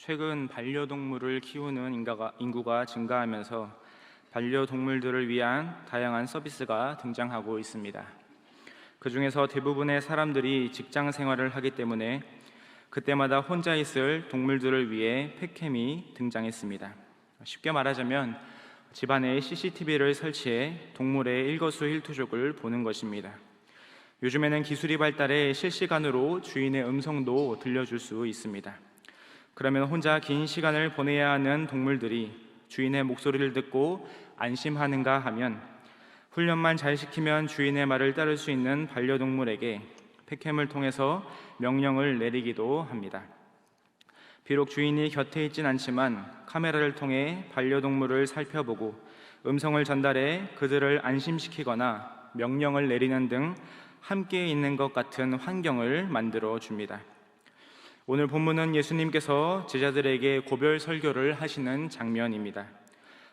최근 반려동물을 키우는 인구가 증가하면서 반려동물들을 위한 다양한 서비스가 등장하고 있습니다. 그 중에서 대부분의 사람들이 직장 생활을 하기 때문에 그때마다 혼자 있을 동물들을 위해 펫캠이 등장했습니다. 쉽게 말하자면 집안에 CCTV를 설치해 동물의 일거수일투족을 보는 것입니다. 요즘에는 기술이 발달해 실시간으로 주인의 음성도 들려줄 수 있습니다. 그러면 혼자 긴 시간을 보내야 하는 동물들이 주인의 목소리를 듣고 안심하는가 하면, 훈련만 잘 시키면 주인의 말을 따를 수 있는 반려동물에게 펫캠을 통해서 명령을 내리기도 합니다. 비록 주인이 곁에 있진 않지만 카메라를 통해 반려동물을 살펴보고 음성을 전달해 그들을 안심시키거나 명령을 내리는 등 함께 있는 것 같은 환경을 만들어 줍니다. 오늘 본문은 예수님께서 제자들에게 고별 설교를 하시는 장면입니다.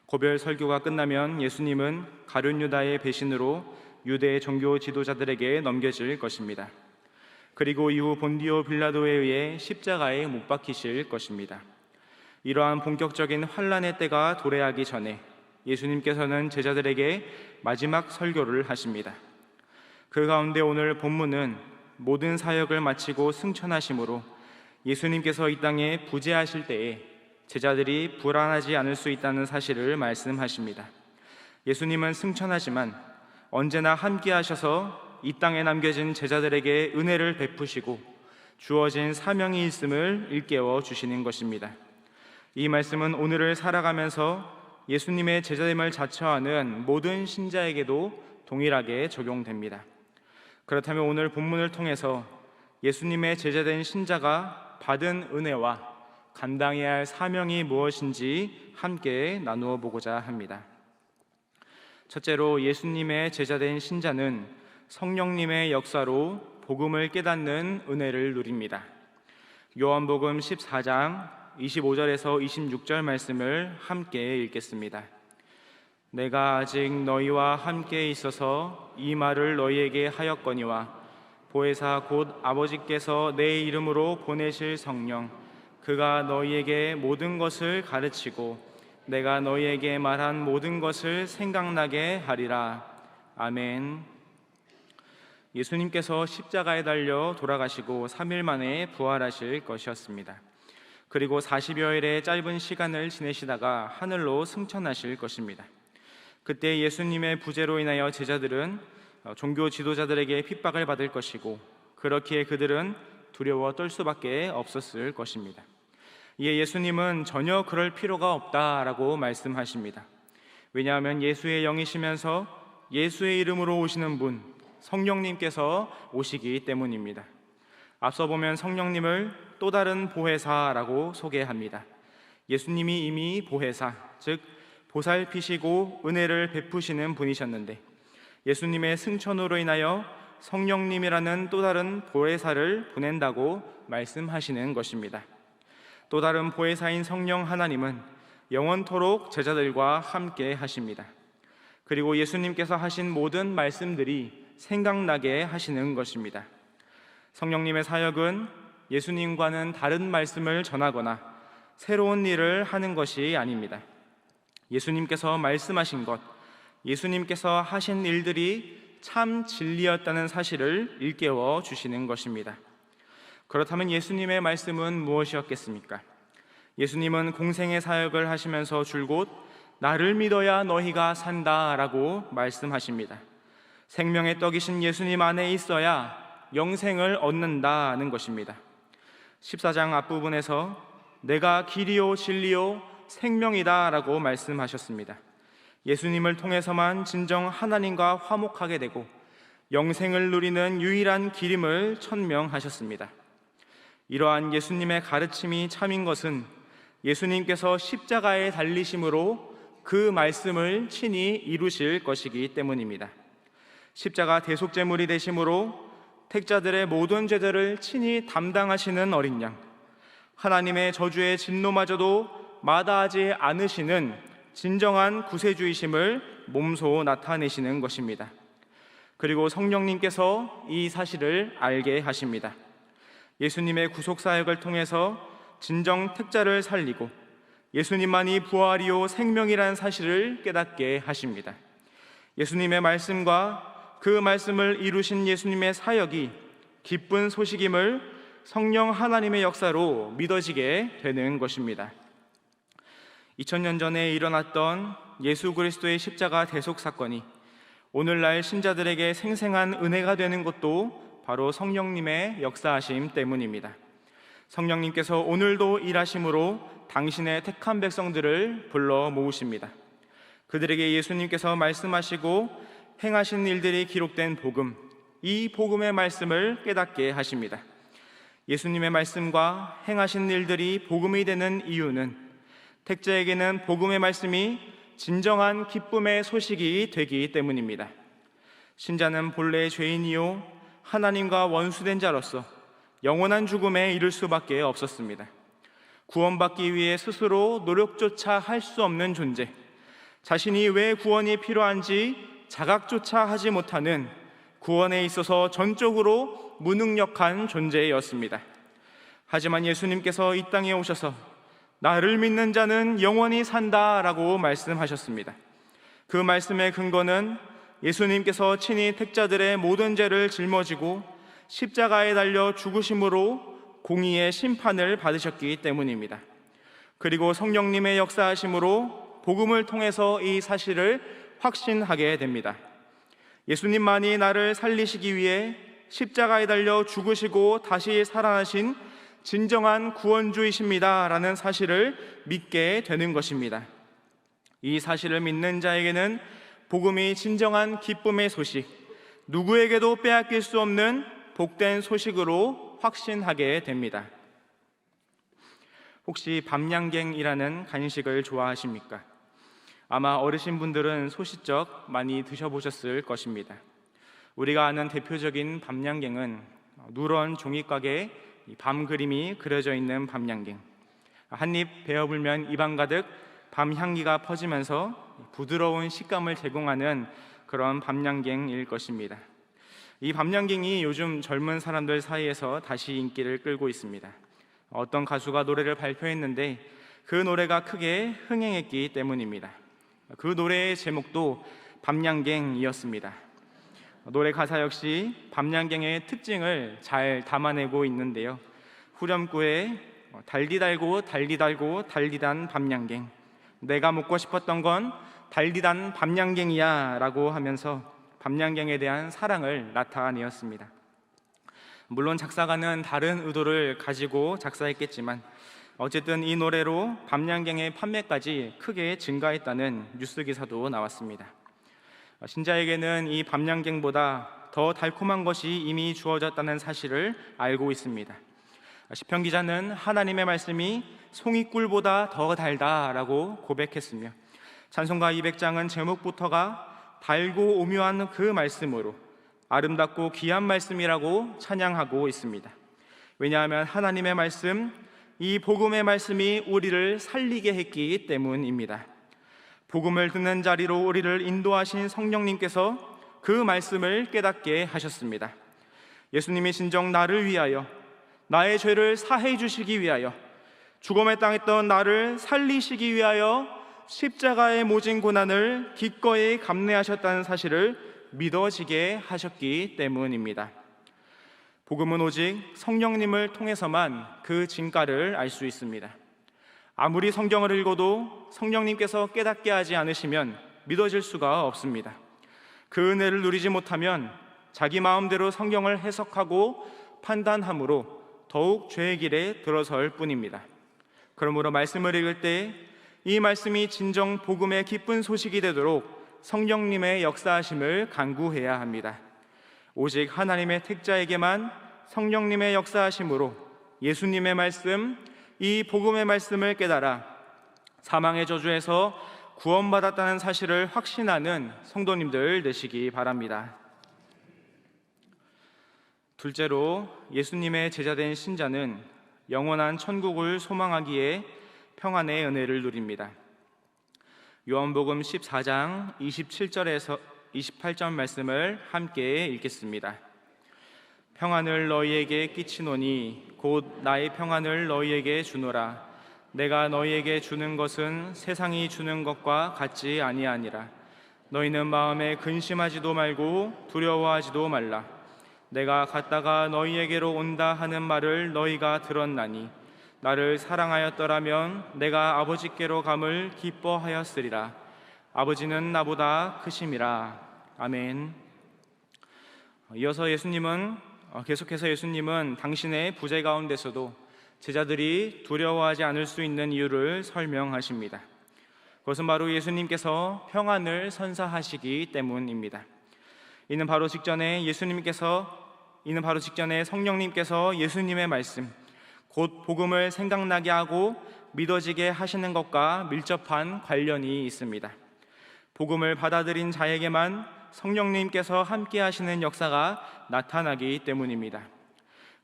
고별 설교가 끝나면 예수님은 가룟 유다의 배신으로 유대 종교 지도자들에게 넘겨질 것입니다. 그리고 이후 본디오 빌라도에 의해 십자가에 못 박히실 것입니다. 이러한 본격적인 환란의 때가 도래하기 전에 예수님께서는 제자들에게 마지막 설교를 하십니다. 그 가운데 오늘 본문은 모든 사역을 마치고 승천하심으로 예수님께서 이 땅에 부재하실 때에 제자들이 불안하지 않을 수 있다는 사실을 말씀하십니다. 예수님은 승천하지만 언제나 함께 하셔서 이 땅에 남겨진 제자들에게 은혜를 베푸시고 주어진 사명이 있음을 일깨워 주시는 것입니다. 이 말씀은 오늘을 살아가면서 예수님의 제자됨을 자처하는 모든 신자에게도 동일하게 적용됩니다. 그렇다면 오늘 본문을 통해서 예수님의 제자된 신자가 받은 은혜와 감당해야 할 사명이 무엇인지 함께 나누어 보고자 합니다. 첫째로, 예수님의 제자된 신자는 성령님의 역사로 복음을 깨닫는 은혜를 누립니다. 요한복음 14장 25절에서 26절 말씀을 함께 읽겠습니다. 내가 아직 너희와 함께 있어서 이 말을 너희에게 하였거니와 보혜사 곧 아버지께서 내 이름으로 보내실 성령, 그가 너희에게 모든 것을 가르치고 내가 너희에게 말한 모든 것을 생각나게 하리라. 아멘. 예수님께서 십자가에 달려 돌아가시고 3일 만에 부활하실 것이었습니다. 그리고 40여일의 짧은 시간을 지내시다가 하늘로 승천하실 것입니다. 그때 예수님의 부재로 인하여 제자들은 종교 지도자들에게 핍박을 받을 것이고, 그렇기에 그들은 두려워 떨 수밖에 없었을 것입니다. 이에 예수님은 전혀 그럴 필요가 없다라고 말씀하십니다. 왜냐하면 예수의 영이시면서 예수의 이름으로 오시는 분, 성령님께서 오시기 때문입니다. 앞서 보면 성령님을 또 다른 보혜사라고 소개합니다. 예수님이 이미 보혜사, 즉 보살피시고 은혜를 베푸시는 분이셨는데, 예수님의 승천으로 인하여 성령님이라는 또 다른 보혜사를 보낸다고 말씀하시는 것입니다. 또 다른 보혜사인 성령 하나님은 영원토록 제자들과 함께 하십니다. 그리고 예수님께서 하신 모든 말씀들이 생각나게 하시는 것입니다. 성령님의 사역은 예수님과는 다른 말씀을 전하거나 새로운 일을 하는 것이 아닙니다. 예수님께서 말씀하신 것, 예수님께서 하신 일들이 참 진리였다는 사실을 일깨워 주시는 것입니다. 그렇다면 예수님의 말씀은 무엇이었겠습니까? 예수님은 공생의 사역을 하시면서 줄곧 나를 믿어야 너희가 산다라고 말씀하십니다. 생명의 떡이신 예수님 안에 있어야 영생을 얻는다는 것입니다. 14장 앞부분에서 내가 길이요 진리요 생명이다 라고 말씀하셨습니다. 예수님을 통해서만 진정 하나님과 화목하게 되고 영생을 누리는 유일한 길임을 천명하셨습니다. 이러한 예수님의 가르침이 참인 것은 예수님께서 십자가에 달리심으로 그 말씀을 친히 이루실 것이기 때문입니다. 십자가 대속제물이 되심으로 택자들의 모든 죄들을 친히 담당하시는 어린 양, 하나님의 저주의 진노마저도 마다하지 않으시는 진정한 구세주이심을 몸소 나타내시는 것입니다. 그리고 성령님께서 이 사실을 알게 하십니다. 예수님의 구속사역을 통해서 진정 택자를 살리고 예수님만이 부활이요 생명이라는 사실을 깨닫게 하십니다. 예수님의 말씀과 그 말씀을 이루신 예수님의 사역이 기쁜 소식임을 성령 하나님의 역사로 믿어지게 되는 것입니다. 2000년 전에 일어났던 예수 그리스도의 십자가 대속 사건이 오늘날 신자들에게 생생한 은혜가 되는 것도 바로 성령님의 역사하심 때문입니다. 성령님께서 오늘도 일하심으로 당신의 택한 백성들을 불러 모으십니다. 그들에게 예수님께서 말씀하시고 행하신 일들이 기록된 복음, 이 복음의 말씀을 깨닫게 하십니다. 예수님의 말씀과 행하신 일들이 복음이 되는 이유는 택자에게는 복음의 말씀이 진정한 기쁨의 소식이 되기 때문입니다. 신자는 본래 죄인이요 하나님과 원수된 자로서 영원한 죽음에 이를 수밖에 없었습니다. 구원받기 위해 스스로 노력조차 할 수 없는 존재, 자신이 왜 구원이 필요한지 자각조차 하지 못하는 구원에 있어서 전적으로 무능력한 존재였습니다. 하지만 예수님께서 이 땅에 오셔서 나를 믿는 자는 영원히 산다라고 말씀하셨습니다. 그 말씀의 근거는 예수님께서 친히 택자들의 모든 죄를 짊어지고 십자가에 달려 죽으심으로 공의의 심판을 받으셨기 때문입니다. 그리고 성령님의 역사하심으로 복음을 통해서 이 사실을 확신하게 됩니다. 예수님만이 나를 살리시기 위해 십자가에 달려 죽으시고 다시 살아나신 진정한 구원주이십니다 라는 사실을 믿게 되는 것입니다. 이 사실을 믿는 자에게는 복음이 진정한 기쁨의 소식, 누구에게도 빼앗길 수 없는 복된 소식으로 확신하게 됩니다. 혹시 밤양갱이라는 간식을 좋아하십니까? 아마 어르신분들은 소시적 많이 드셔보셨을 것입니다. 우리가 아는 대표적인 밤양갱은 누런 종이각에 밤 그림이 그려져 있는 밤양갱, 한입 베어불면 입안 가득 밤 향기가 퍼지면서 부드러운 식감을 제공하는 그런 밤양갱일 것입니다. 이 밤양갱이 요즘 젊은 사람들 사이에서 다시 인기를 끌고 있습니다. 어떤 가수가 노래를 발표했는데 그 노래가 크게 흥행했기 때문입니다. 그 노래의 제목도 밤양갱이었습니다. 노래 가사 역시 밤양갱의 특징을 잘 담아내고 있는데요. 후렴구에 달디 달고 달디 달고 달디단 밤양갱, 내가 묻고 싶었던 건 달디단 밤양갱이야 라고 하면서 밤양갱에 대한 사랑을 나타내었습니다. 물론 작사가는 다른 의도를 가지고 작사했겠지만 어쨌든 이 노래로 밤양갱의 판매까지 크게 증가했다는 뉴스 기사도 나왔습니다. 신자에게는 이 밤양갱보다 더 달콤한 것이 이미 주어졌다는 사실을 알고 있습니다. 시편 기자는 하나님의 말씀이 송이꿀보다 더 달다라고 고백했으며 찬송가 200장은 제목부터가 달고 오묘한 그 말씀으로 아름답고 귀한 말씀이라고 찬양하고 있습니다. 왜냐하면 하나님의 말씀, 이 복음의 말씀이 우리를 살리게 했기 때문입니다. 복음을 듣는 자리로 우리를 인도하신 성령님께서 그 말씀을 깨닫게 하셨습니다. 예수님이 진정 나를 위하여, 나의 죄를 사해 주시기 위하여, 죽음에 당했던 나를 살리시기 위하여 십자가의 모진 고난을 기꺼이 감내하셨다는 사실을 믿어지게 하셨기 때문입니다. 복음은 오직 성령님을 통해서만 그 진가를 알 수 있습니다. 아무리 성경을 읽어도 성령님께서 깨닫게 하지 않으시면 믿어질 수가 없습니다. 그 은혜를 누리지 못하면 자기 마음대로 성경을 해석하고 판단함으로 더욱 죄의 길에 들어설 뿐입니다. 그러므로 말씀을 읽을 때 이 말씀이 진정 복음의 기쁜 소식이 되도록 성령님의 역사하심을 간구해야 합니다. 오직 하나님의 택자에게만 성령님의 역사하심으로 예수님의 말씀, 이 복음의 말씀을 깨달아 사망의 저주에서 구원받았다는 사실을 확신하는 성도님들 되시기 바랍니다. 둘째로, 예수님의 제자된 신자는 영원한 천국을 소망하기에 평안의 은혜를 누립니다. 요한복음 14장 27절에서 28절 말씀을 함께 읽겠습니다. 평안을 너희에게 끼치노니 곧 나의 평안을 너희에게 주노라. 내가 너희에게 주는 것은 세상이 주는 것과 같지 아니하니라. 너희는 마음에 근심하지도 말고 두려워하지도 말라. 내가 갔다가 너희에게로 온다 하는 말을 너희가 들었나니 나를 사랑하였더라면 내가 아버지께로 감을 기뻐하였으리라. 아버지는 나보다 크심이라. 아멘. 계속해서 예수님은 당신의 부재 가운데서도 제자들이 두려워하지 않을 수 있는 이유를 설명하십니다. 그것은 바로 예수님께서 평안을 선사하시기 때문입니다. 이는 바로 직전에 성령님께서 예수님의 말씀, 곧 복음을 생각나게 하고 믿어지게 하시는 것과 밀접한 관련이 있습니다. 복음을 받아들인 자에게만 성령님께서 함께 하시는 역사가 나타나기 때문입니다.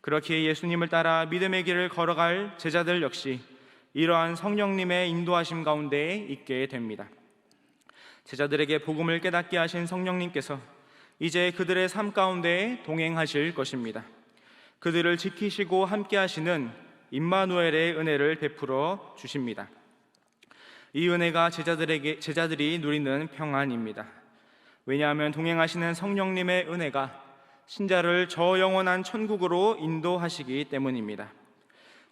그렇게 예수님을 따라 믿음의 길을 걸어갈 제자들 역시 이러한 성령님의 인도하심 가운데 있게 됩니다. 제자들에게 복음을 깨닫게 하신 성령님께서 이제 그들의 삶 가운데 동행하실 것입니다. 그들을 지키시고 함께 하시는 임마누엘의 은혜를 베풀어 주십니다. 이 은혜가 제자들이 누리는 평안입니다. 왜냐하면 동행하시는 성령님의 은혜가 신자를 저 영원한 천국으로 인도하시기 때문입니다.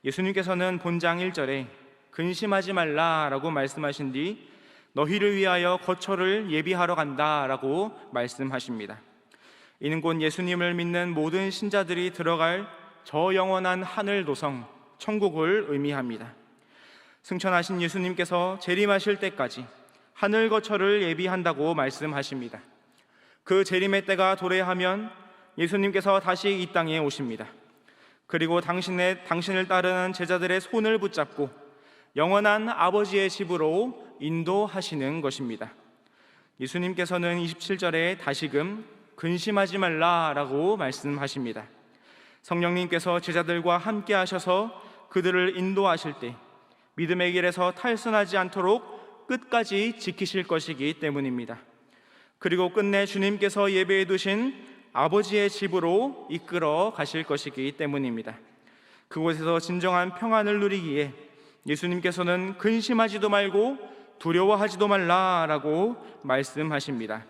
예수님께서는 본장 1절에 근심하지 말라라고 말씀하신 뒤 너희를 위하여 거처를 예비하러 간다라고 말씀하십니다. 이는 곧 예수님을 믿는 모든 신자들이 들어갈 저 영원한 하늘 도성 천국을 의미합니다. 승천하신 예수님께서 재림하실 때까지 하늘 거처를 예비한다고 말씀하십니다. 그 재림의 때가 도래하면 예수님께서 다시 이 땅에 오십니다. 그리고 당신을 따르는 제자들의 손을 붙잡고 영원한 아버지의 집으로 인도하시는 것입니다. 예수님께서는 27절에 다시금 근심하지 말라라고 말씀하십니다. 성령님께서 제자들과 함께 하셔서 그들을 인도하실 때 믿음의 길에서 탈선하지 않도록 끝까지 지키실 것이기 때문입니다. 그리고 끝내 주님께서 예배해 두신 아버지의 집으로 이끌어 가실 것이기 때문입니다. 그곳에서 진정한 평안을 누리기에 예수님께서는 근심하지도 말고 두려워하지도 말라라고 말씀하십니다.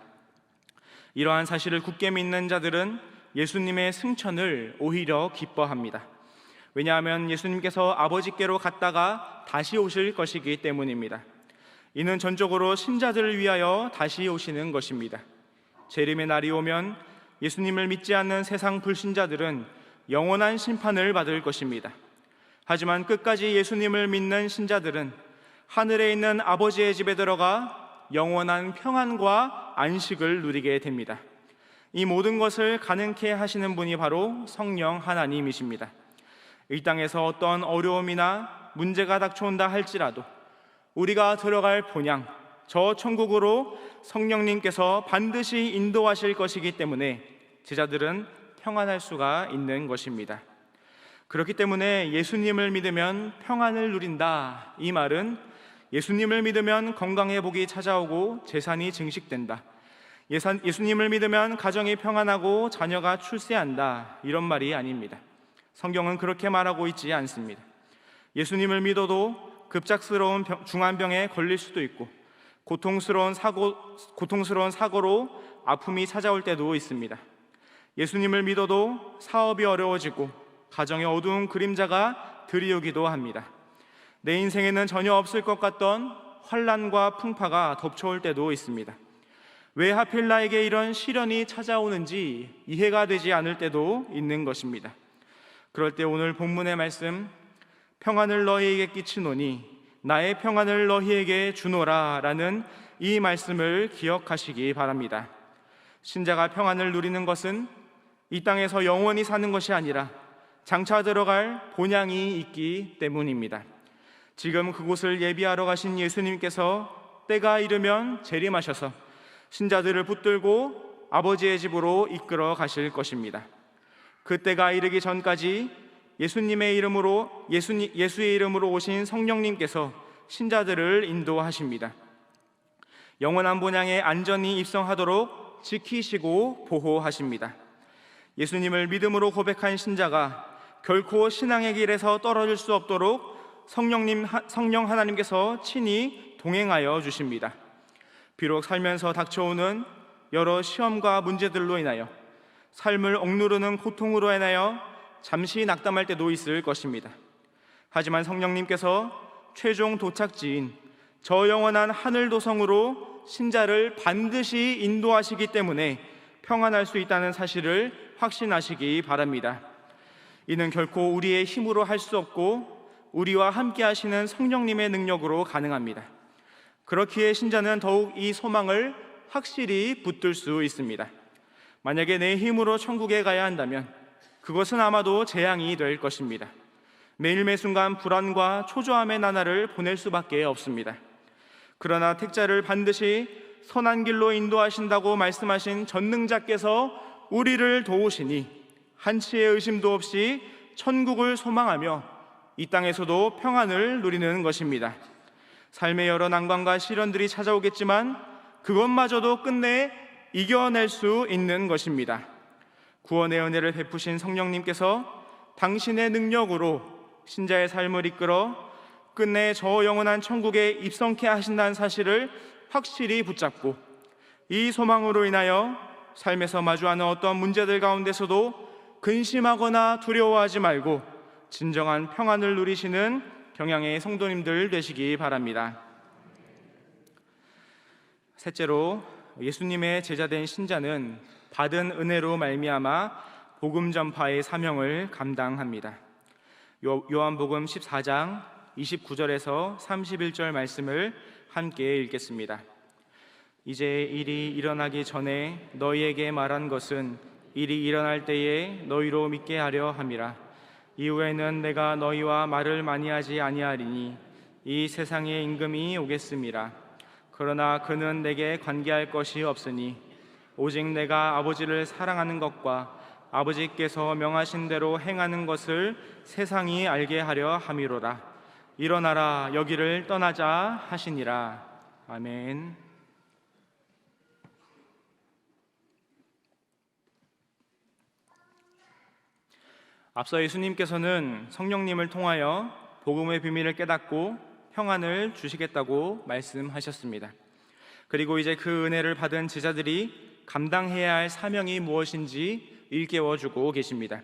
이러한 사실을 굳게 믿는 자들은 예수님의 승천을 오히려 기뻐합니다. 왜냐하면 예수님께서 아버지께로 갔다가 다시 오실 것이기 때문입니다. 이는 전적으로 신자들을 위하여 다시 오시는 것입니다. 재림의 날이 오면 예수님을 믿지 않는 세상 불신자들은 영원한 심판을 받을 것입니다. 하지만 끝까지 예수님을 믿는 신자들은 하늘에 있는 아버지의 집에 들어가 영원한 평안과 안식을 누리게 됩니다. 이 모든 것을 가능케 하시는 분이 바로 성령 하나님이십니다. 이 땅에서 어떤 어려움이나 문제가 닥쳐온다 할지라도 우리가 들어갈 본향, 저 천국으로 성령님께서 반드시 인도하실 것이기 때문에 제자들은 평안할 수가 있는 것입니다. 그렇기 때문에 예수님을 믿으면 평안을 누린다, 이 말은 예수님을 믿으면 건강의 복이 찾아오고 재산이 증식된다, 예수님을 믿으면 가정이 평안하고 자녀가 출세한다, 이런 말이 아닙니다. 성경은 그렇게 말하고 있지 않습니다. 예수님을 믿어도 급작스러운 중환병에 걸릴 수도 있고 고통스러운 사고로 아픔이 찾아올 때도 있습니다. 예수님을 믿어도 사업이 어려워지고 가정의 어두운 그림자가 들이오기도 합니다. 내 인생에는 전혀 없을 것 같던 환난과 풍파가 덮쳐올 때도 있습니다. 왜 하필 나에게 이런 시련이 찾아오는지 이해가 되지 않을 때도 있는 것입니다. 그럴 때 오늘 본문의 말씀, 평안을 너희에게 끼치노니 나의 평안을 너희에게 주노라 라는 이 말씀을 기억하시기 바랍니다. 신자가 평안을 누리는 것은 이 땅에서 영원히 사는 것이 아니라 장차 들어갈 본향이 있기 때문입니다. 지금 그곳을 예비하러 가신 예수님께서 때가 이르면 재림하셔서 신자들을 붙들고 아버지의 집으로 이끌어 가실 것입니다. 그때가 이르기 전까지 예수의 이름으로 오신 성령님께서 신자들을 인도하십니다. 영원한 본향에 안전히 입성하도록 지키시고 보호하십니다. 예수님을 믿음으로 고백한 신자가 결코 신앙의 길에서 떨어질 수 없도록 성령 하나님께서 친히 동행하여 주십니다. 비록 살면서 닥쳐오는 여러 시험과 문제들로 인하여 삶을 억누르는 고통으로 인하여 잠시 낙담할 때도 있을 것입니다. 하지만 성령님께서 최종 도착지인 저 영원한 하늘 도성으로 신자를 반드시 인도하시기 때문에 평안할 수 있다는 사실을 확신하시기 바랍니다. 이는 결코 우리의 힘으로 할 수 없고 우리와 함께 하시는 성령님의 능력으로 가능합니다. 그렇기에 신자는 더욱 이 소망을 확실히 붙들 수 있습니다. 만약에 내 힘으로 천국에 가야 한다면 그것은 아마도 재앙이 될 것입니다. 매일 매순간 불안과 초조함의 나날을 보낼 수밖에 없습니다. 그러나 택자를 반드시 선한 길로 인도하신다고 말씀하신 전능자께서 우리를 도우시니 한치의 의심도 없이 천국을 소망하며 이 땅에서도 평안을 누리는 것입니다. 삶의 여러 난관과 시련들이 찾아오겠지만 그것마저도 끝내 이겨낼 수 있는 것입니다. 구원의 은혜를 베푸신 성령님께서 당신의 능력으로 신자의 삶을 이끌어 끝내 저 영원한 천국에 입성케 하신다는 사실을 확실히 붙잡고 이 소망으로 인하여 삶에서 마주하는 어떤 문제들 가운데서도 근심하거나 두려워하지 말고 진정한 평안을 누리시는 경양의 성도님들 되시기 바랍니다. 셋째로, 예수님의 제자된 신자는 받은 은혜로 말미암아 복음 전파의 사명을 감당합니다. 요한복음 14장 29절에서 31절 말씀을 함께 읽겠습니다. 이제 일이 일어나기 전에 너희에게 말한 것은 일이 일어날 때에 너희로 믿게 하려 함이라. 이후에는 내가 너희와 말을 많이 하지 아니하리니 이 세상의 임금이 오겠음이라. 그러나 그는 내게 관계할 것이 없으니 오직 내가 아버지를 사랑하는 것과 아버지께서 명하신 대로 행하는 것을 세상이 알게 하려 함이로라. 일어나라, 여기를 떠나자 하시니라. 아멘. 앞서 예수님께서는 성령님을 통하여 복음의 비밀을 깨닫고 평안을 주시겠다고 말씀하셨습니다. 그리고 이제 그 은혜를 받은 제자들이 감당해야 할 사명이 무엇인지 일깨워주고 계십니다.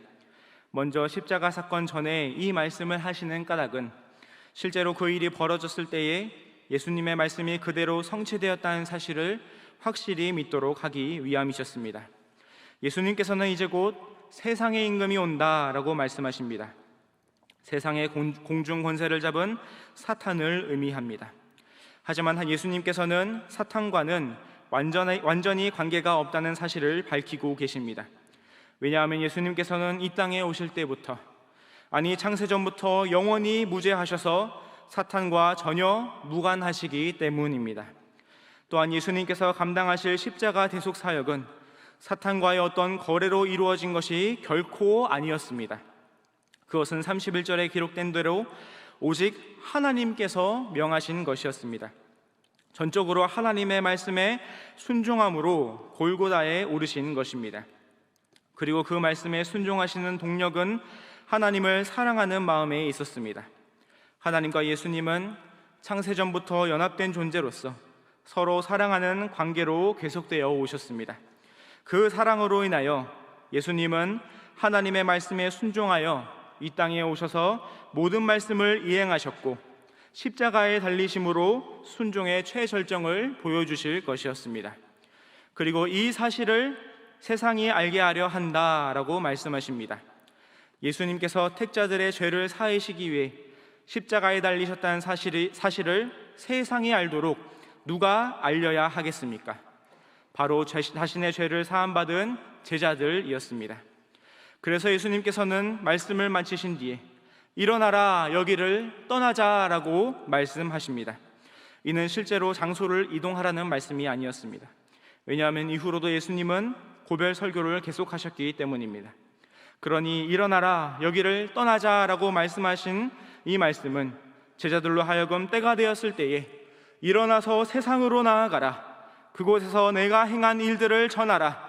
먼저 십자가 사건 전에 이 말씀을 하시는 까닭은 실제로 그 일이 벌어졌을 때에 예수님의 말씀이 그대로 성취되었다는 사실을 확실히 믿도록 하기 위함이셨습니다. 예수님께서는 이제 곧 세상의 임금이 온다라고 말씀하십니다. 세상의 공중 권세를 잡은 사탄을 의미합니다. 하지만 예수님께서는 사탄과는 완전히 관계가 없다는 사실을 밝히고 계십니다. 왜냐하면 예수님께서는 이 땅에 오실 때부터, 아니 창세전부터 영원히 무죄하셔서 사탄과 전혀 무관하시기 때문입니다. 또한 예수님께서 감당하실 십자가 대속 사역은 사탄과의 어떤 거래로 이루어진 것이 결코 아니었습니다. 그것은 31절에 기록된 대로 오직 하나님께서 명하신 것이었습니다. 전적으로 하나님의 말씀에 순종함으로 골고다에 오르신 것입니다. 그리고 그 말씀에 순종하시는 동력은 하나님을 사랑하는 마음에 있었습니다. 하나님과 예수님은 창세전부터 연합된 존재로서 서로 사랑하는 관계로 계속되어 오셨습니다. 그 사랑으로 인하여 예수님은 하나님의 말씀에 순종하여 이 땅에 오셔서 모든 말씀을 이행하셨고 십자가에 달리심으로 순종의 최절정을 보여주실 것이었습니다. 그리고 이 사실을 세상이 알게 하려 한다라고 말씀하십니다. 예수님께서 택자들의 죄를 사하시기 위해 십자가에 달리셨다는 사실을 세상이 알도록 누가 알려야 하겠습니까? 바로 자신의 죄를 사함받은 제자들이었습니다. 그래서 예수님께서는 말씀을 마치신 뒤에 일어나라, 여기를 떠나자라고 말씀하십니다. 이는 실제로 장소를 이동하라는 말씀이 아니었습니다. 왜냐하면 이후로도 예수님은 고별 설교를 계속하셨기 때문입니다. 그러니 일어나라, 여기를 떠나자라고 말씀하신 이 말씀은 제자들로 하여금 때가 되었을 때에 일어나서 세상으로 나아가라, 그곳에서 내가 행한 일들을 전하라,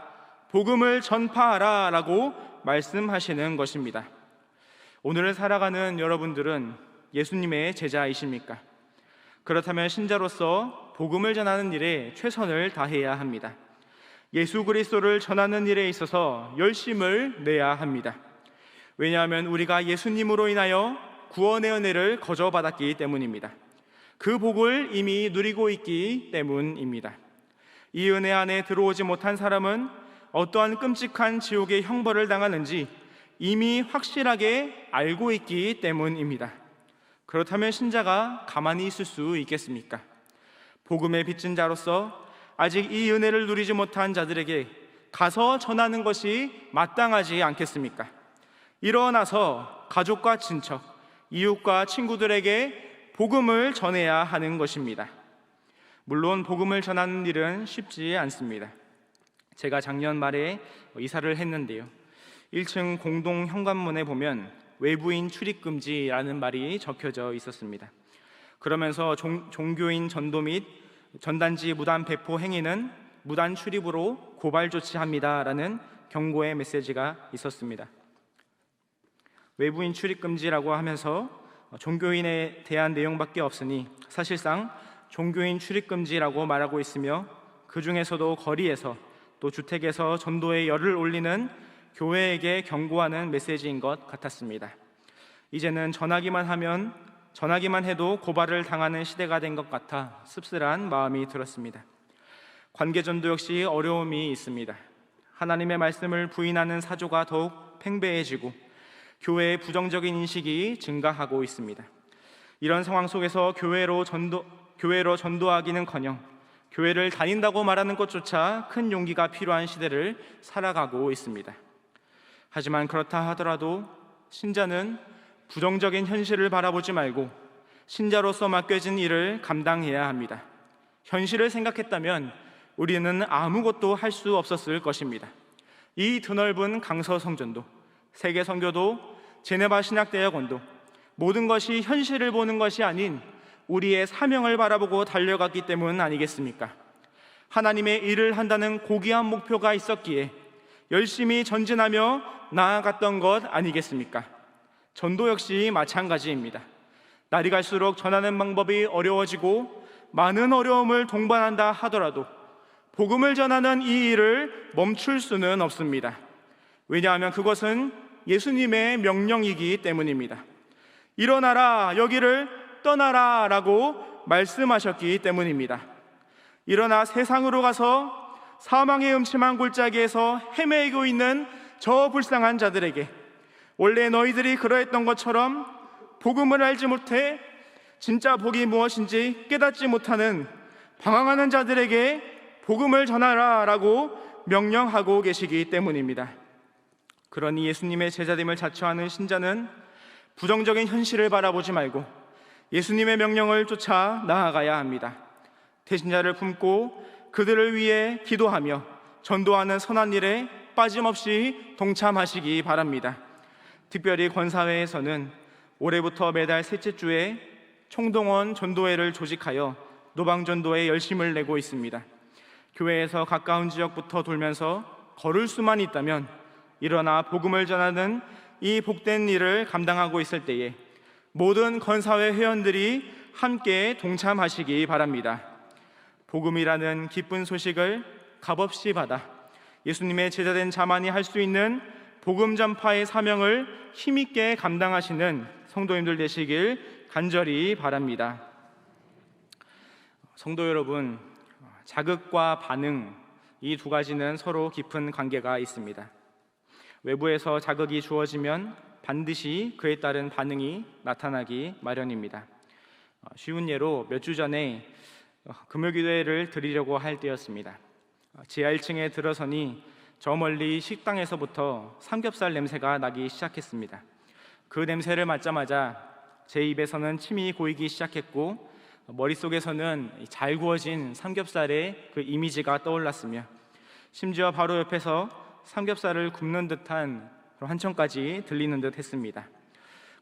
복음을 전파하라 라고 말씀하시는 것입니다. 오늘을 살아가는 여러분들은 예수님의 제자이십니까? 그렇다면 신자로서 복음을 전하는 일에 최선을 다해야 합니다. 예수 그리스도를 전하는 일에 있어서 열심을 내야 합니다. 왜냐하면 우리가 예수님으로 인하여 구원의 은혜를 거저받았기 때문입니다. 그 복을 이미 누리고 있기 때문입니다. 이 은혜 안에 들어오지 못한 사람은 어떠한 끔찍한 지옥의 형벌을 당하는지 이미 확실하게 알고 있기 때문입니다. 그렇다면 신자가 가만히 있을 수 있겠습니까? 복음의 빚진 자로서 아직 이 은혜를 누리지 못한 자들에게 가서 전하는 것이 마땅하지 않겠습니까? 일어나서 가족과 친척, 이웃과 친구들에게 복음을 전해야 하는 것입니다. 물론 복음을 전하는 일은 쉽지 않습니다. 제가 작년 말에 이사를 했는데요, 1층 공동 현관문에 보면 외부인 출입금지라는 말이 적혀져 있었습니다. 그러면서 종교인 전도 및 전단지 무단 배포 행위는 무단 출입으로 고발 조치합니다라는 경고의 메시지가 있었습니다. 외부인 출입금지라고 하면서 종교인에 대한 내용밖에 없으니 사실상 종교인 출입금지라고 말하고 있으며, 그 중에서도 거리에서 또 주택에서 전도에 열을 올리는 교회에게 경고하는 메시지인 것 같았습니다. 이제는 전하기만 해도 고발을 당하는 시대가 된 것 같아 씁쓸한 마음이 들었습니다. 관계전도 역시 어려움이 있습니다. 하나님의 말씀을 부인하는 사조가 더욱 팽배해지고 교회의 부정적인 인식이 증가하고 있습니다. 이런 상황 속에서 교회로 전도하기는커녕 교회를 다닌다고 말하는 것조차 큰 용기가 필요한 시대를 살아가고 있습니다. 하지만 그렇다 하더라도 신자는 부정적인 현실을 바라보지 말고 신자로서 맡겨진 일을 감당해야 합니다. 현실을 생각했다면 우리는 아무것도 할 수 없었을 것입니다. 이 드넓은 강서 성전도, 세계 선교도, 제네바 신학대학원도 모든 것이 현실을 보는 것이 아닌 우리의 사명을 바라보고 달려갔기 때문 아니겠습니까? 하나님의 일을 한다는 고귀한 목표가 있었기에 열심히 전진하며 나아갔던 것 아니겠습니까? 전도 역시 마찬가지입니다. 날이 갈수록 전하는 방법이 어려워지고 많은 어려움을 동반한다 하더라도 복음을 전하는 이 일을 멈출 수는 없습니다. 왜냐하면 그것은 예수님의 명령이기 때문입니다. 일어나라, 여기를 떠나라 라고 말씀하셨기 때문입니다. 일어나 세상으로 가서 사망의 음침한 골짜기에서 헤매고 있는 저 불쌍한 자들에게, 원래 너희들이 그러했던 것처럼 복음을 알지 못해 진짜 복이 무엇인지 깨닫지 못하는 방황하는 자들에게 복음을 전하라 라고 명령하고 계시기 때문입니다. 그러니 예수님의 제자됨을 자처하는 신자는 부정적인 현실을 바라보지 말고 예수님의 명령을 쫓아 나아가야 합니다. 태신자를 품고 그들을 위해 기도하며 전도하는 선한 일에 빠짐없이 동참하시기 바랍니다. 특별히 권사회에서는 올해부터 매달 셋째 주에 총동원 전도회를 조직하여 노방전도에 열심을 내고 있습니다. 교회에서 가까운 지역부터 돌면서 걸을 수만 있다면 일어나 복음을 전하는 이 복된 일을 감당하고 있을 때에 모든 권사회 회원들이 함께 동참하시기 바랍니다. 복음이라는 기쁜 소식을 값없이 받아 예수님의 제자된 자만이 할 수 있는 복음 전파의 사명을 힘있게 감당하시는 성도님들 되시길 간절히 바랍니다. 성도 여러분, 자극과 반응, 이 두 가지는 서로 깊은 관계가 있습니다. 외부에서 자극이 주어지면 반드시 그에 따른 반응이 나타나기 마련입니다. 쉬운 예로 몇 주 전에 금요기도회를 드리려고 할 때였습니다. 지하 1층에 들어서니 저 멀리 식당에서부터 삼겹살 냄새가 나기 시작했습니다. 그 냄새를 맡자마자 제 입에서는 침이 고이기 시작했고 머릿속에서는 잘 구워진 삼겹살의 그 이미지가 떠올랐으며 심지어 바로 옆에서 삼겹살을 굽는 듯한 환청까지 들리는 듯 했습니다.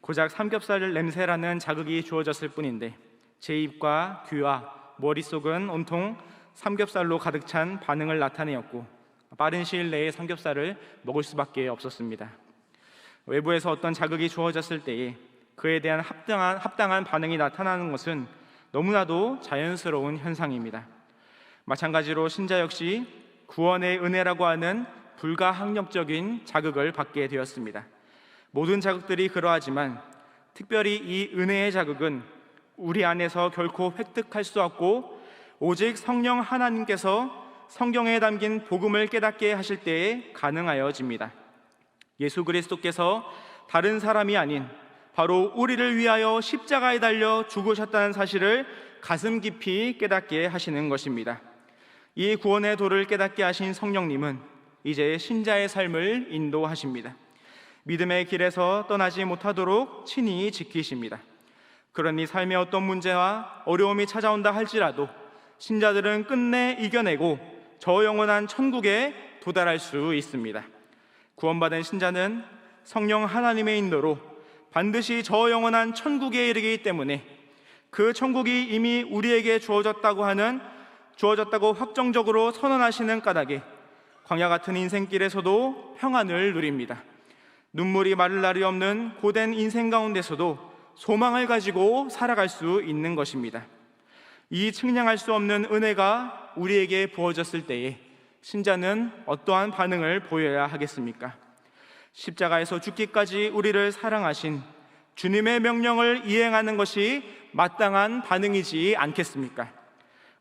고작 삼겹살 냄새라는 자극이 주어졌을 뿐인데 제 입과 귀와 머릿속은 온통 삼겹살로 가득 찬 반응을 나타내었고, 빠른 시일 내에 삼겹살을 먹을 수밖에 없었습니다. 외부에서 어떤 자극이 주어졌을 때에 그에 대한 합당한 반응이 나타나는 것은 너무나도 자연스러운 현상입니다. 마찬가지로 신자 역시 구원의 은혜라고 하는 불가항력적인 자극을 받게 되었습니다. 모든 자극들이 그러하지만 특별히 이 은혜의 자극은 우리 안에서 결코 획득할 수 없고 오직 성령 하나님께서 성경에 담긴 복음을 깨닫게 하실 때에 가능하여집니다. 예수 그리스도께서 다른 사람이 아닌 바로 우리를 위하여 십자가에 달려 죽으셨다는 사실을 가슴 깊이 깨닫게 하시는 것입니다. 이 구원의 도를 깨닫게 하신 성령님은 이제 신자의 삶을 인도하십니다. 믿음의 길에서 떠나지 못하도록 친히 지키십니다. 그러니 삶의 어떤 문제와 어려움이 찾아온다 할지라도 신자들은 끝내 이겨내고 저 영원한 천국에 도달할 수 있습니다. 구원받은 신자는 성령 하나님의 인도로 반드시 저 영원한 천국에 이르기 때문에 그 천국이 이미 우리에게 주어졌다고 확정적으로 선언하시는 까닭에 광야 같은 인생길에서도 평안을 누립니다. 눈물이 마를 날이 없는 고된 인생 가운데서도 소망을 가지고 살아갈 수 있는 것입니다. 이 측량할 수 없는 은혜가 우리에게 부어졌을 때에 신자는 어떠한 반응을 보여야 하겠습니까? 십자가에서 죽기까지 우리를 사랑하신 주님의 명령을 이행하는 것이 마땅한 반응이지 않겠습니까?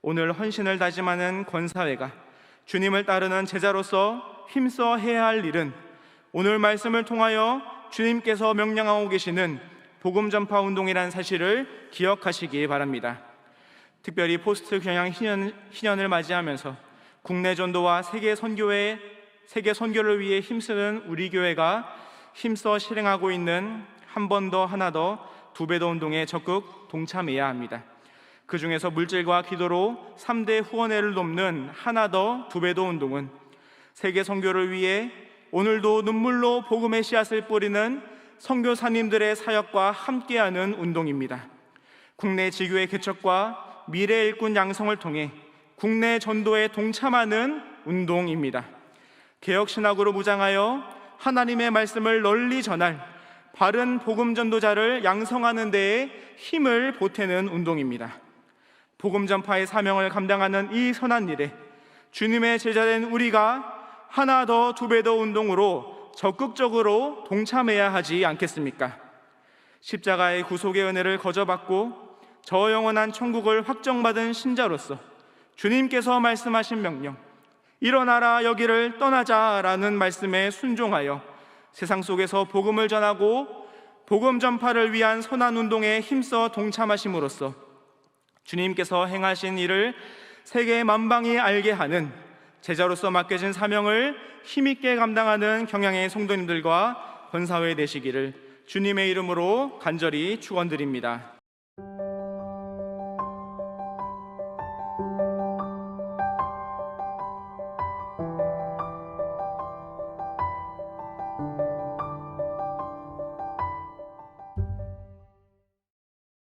오늘 헌신을 다짐하는 권사회가 주님을 따르는 제자로서 힘써 해야 할 일은 오늘 말씀을 통하여 주님께서 명령하고 계시는 복음 전파 운동이라는 사실을 기억하시기 바랍니다. 특별히 포스트 경향 희년을 맞이하면서 국내 전도와 세계 선교를 위해 힘쓰는 우리 교회가 힘써 실행하고 있는 한 번 더 하나 더 두 배 더 운동에 적극 동참해야 합니다. 그 중에서 물질과 기도로 3대 후원회를 돕는 하나 더 두 배 더 운동은 세계 선교를 위해 오늘도 눈물로 복음의 씨앗을 뿌리는 선교사님들의 사역과 함께하는 운동입니다. 국내 지교의 개척과 미래 일꾼 양성을 통해 국내 전도에 동참하는 운동입니다. 개혁신학으로 무장하여 하나님의 말씀을 널리 전할 바른 복음 전도자를 양성하는 데에 힘을 보태는 운동입니다. 복음 전파의 사명을 감당하는 이 선한 일에 주님의 제자된 우리가 하나 더 두 배 더 운동으로 적극적으로 동참해야 하지 않겠습니까? 십자가의 구속의 은혜를 거저받고 저 영원한 천국을 확정받은 신자로서 주님께서 말씀하신 명령, 일어나라 여기를 떠나자라는 말씀에 순종하여 세상 속에서 복음을 전하고 복음 전파를 위한 선한 운동에 힘써 동참하심으로써 주님께서 행하신 일을 세계 만방이 알게 하는 제자로서 맡겨진 사명을 힘있게 감당하는 경양의 성도님들과 권사회 되시기를 주님의 이름으로 간절히 축원드립니다.